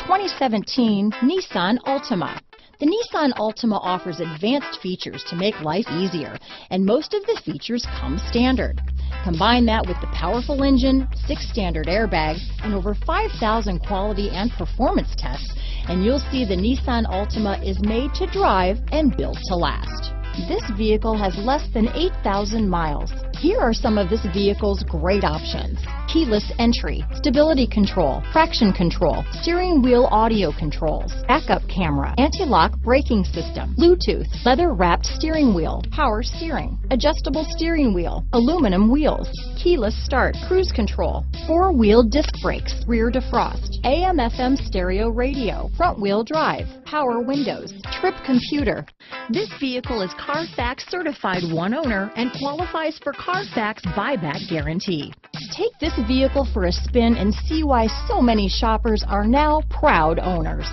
2017 Nissan Altima. The Nissan Altima offers advanced features to make life easier, and most of the features come standard. Combine that with the powerful engine, 6 standard airbags, and over 5,000 quality and performance tests, and you'll see the Nissan Altima is made to drive and built to last. This vehicle has less than 8,000 miles. Here are some of this vehicle's great options: keyless entry, stability control, traction control, steering wheel audio controls, backup camera, anti-lock braking system, Bluetooth, leather-wrapped steering wheel, power steering, adjustable steering wheel, aluminum wheels, keyless start, cruise control, 4-wheel disc brakes, rear defrost, AM/FM stereo radio, front-wheel drive, power windows, trip computer. This vehicle is Carfax certified one owner and qualifies for Carfax buyback guarantee. Take this vehicle for a spin and see why so many shoppers are now proud owners.